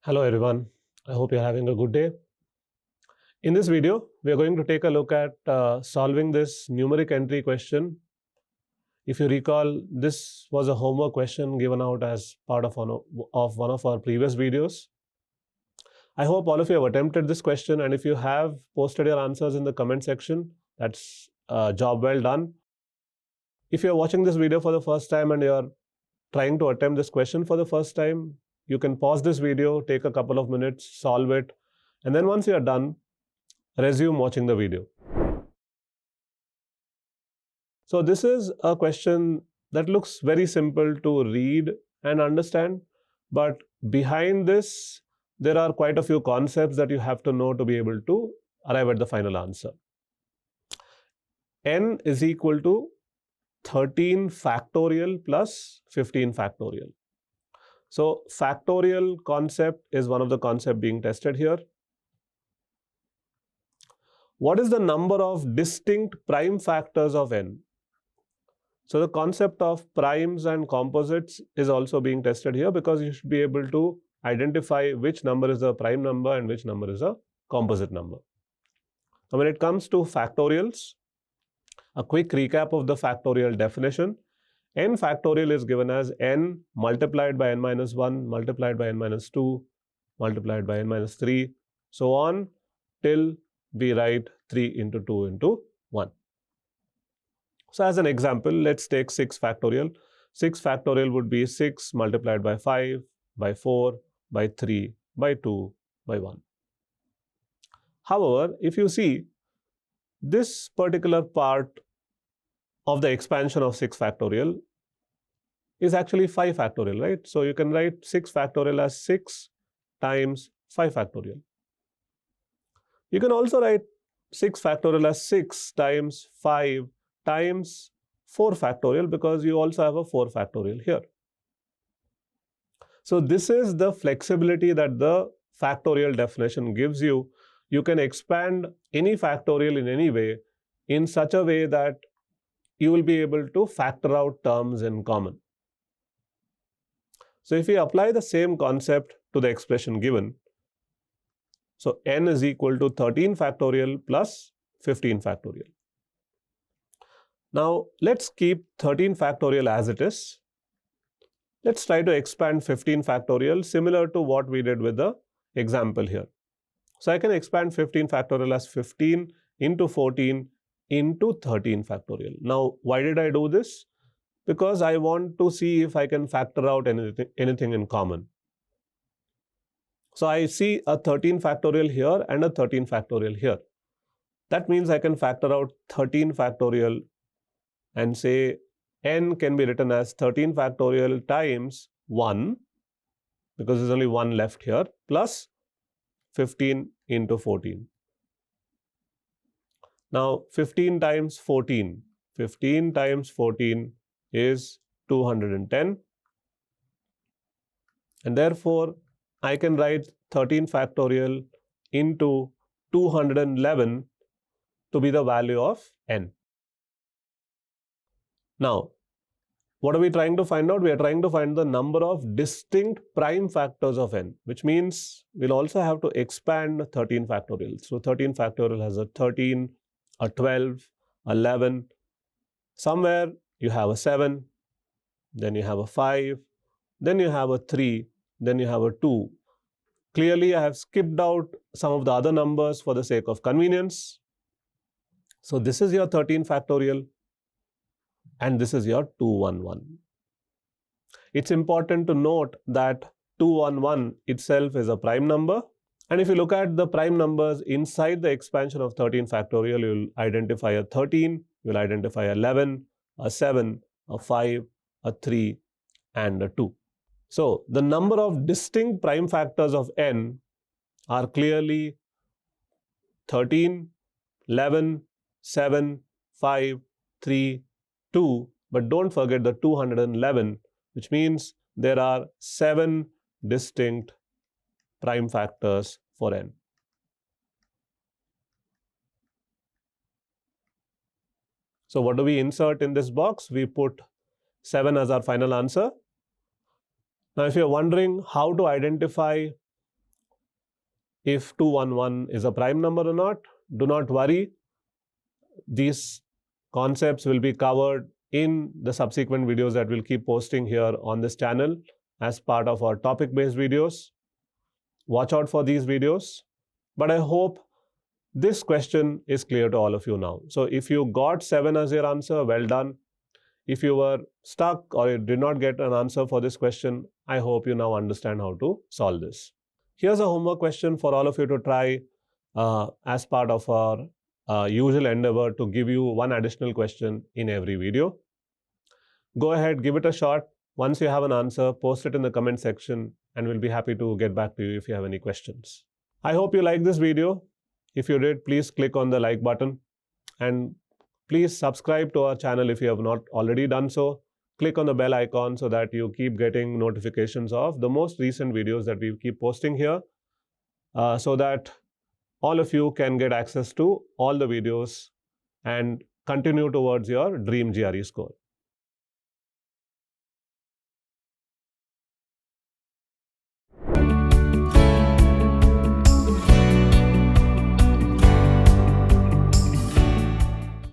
Hello everyone, I hope you're having a good day. In this video, we are going to take a look at solving this numeric entry question. If you recall, this was a homework question given out as part of one of our previous videos. I hope all of you have attempted this question, and if you have posted your answers in the comment section, that's a job well done. If you're watching this video for the first time and you're trying to attempt this question for the first time, you can pause this video, take a couple of minutes, solve it, and then once you're done, resume watching the video. So this is a question that looks very simple to read and understand, but behind this, there are quite a few concepts that you have to know to be able to arrive at the final answer. N is equal to 13 factorial plus 15 factorial. So factorial concept is one of the concepts being tested here. What is the number of distinct prime factors of n? So the concept of primes and composites is also being tested here, because you should be able to identify which number is a prime number and which number is a composite number. Now when it comes to factorials, a quick recap of the factorial definition. N factorial is given as n multiplied by n minus 1, multiplied by n minus 2, multiplied by n minus 3, so on till we write 3 into 2 into 1. So as an example, let's take 6 factorial. 6 factorial would be 6 multiplied by 5, by 4, by 3, by 2, by 1. However, if you see, this particular part of the expansion of 6 factorial is actually 5 factorial, right? So you can write 6 factorial as 6 times 5 factorial. You can also write 6 factorial as 6 times 5 times 4 factorial, because you also have a 4 factorial here. So this is the flexibility that the factorial definition gives you. You can expand any factorial in any way, in such a way that you will be able to factor out terms in common. So if we apply the same concept to the expression given, so n is equal to 13 factorial plus 15 factorial. Now let's keep 13 factorial as it is. Let's try to expand 15 factorial similar to what we did with the example here. So I can expand 15 factorial as 15 into 14 into 13 factorial. Now, why did I do this? Because I want to see if I can factor out anything in common. So I see a 13 factorial here and a 13 factorial here. That means I can factor out 13 factorial and say n can be written as 13 factorial times 1, because there's only 1 left here, plus 15 into 14. Now 15 times 14. 15 times 14 is 210. And therefore, I can write 13 factorial into 211 to be the value of n. Now, what are we trying to find out? We are trying to find the number of distinct prime factors of n, which means we'll also have to expand 13 factorial. So 13 factorial has a 13, a 12, 11. Somewhere you have a 7, then you have a 5, then you have a 3, then you have a 2. Clearly, I have skipped out some of the other numbers for the sake of convenience. So this is your 13 factorial and this is your 211. It's important to note that 211 itself is a prime number. And if you look at the prime numbers inside the expansion of 13 factorial, you'll identify a 13, you'll identify 11, a 7, a 5, a 3, and a 2. So the number of distinct prime factors of n are clearly 13, 11, 7, 5, 3, 2, but don't forget the 211, which means there are 7 distinct prime factors for n. So what do we insert in this box? We put 7 as our final answer. Now, if you're wondering how to identify if 211 is a prime number or not. Do not worry. These concepts will be covered in the subsequent videos that we'll keep posting here on this channel as part of our topic-based videos. Watch out for these videos. But I hope this question is clear to all of you now. So if you got 7 as your answer, well done. If you were stuck or you did not get an answer for this question, I hope you now understand how to solve this. Here's a homework question for all of you to try as part of our usual endeavor to give you one additional question in every video. Go ahead, give it a shot. Once you have an answer, post it in the comment section and we'll be happy to get back to you if you have any questions. I hope you liked this video. If you did, please click on the like button and please subscribe to our channel if you have not already done so. Click on the bell icon so that you keep getting notifications of the most recent videos that we keep posting here so that all of you can get access to all the videos and continue towards your dream GRE score.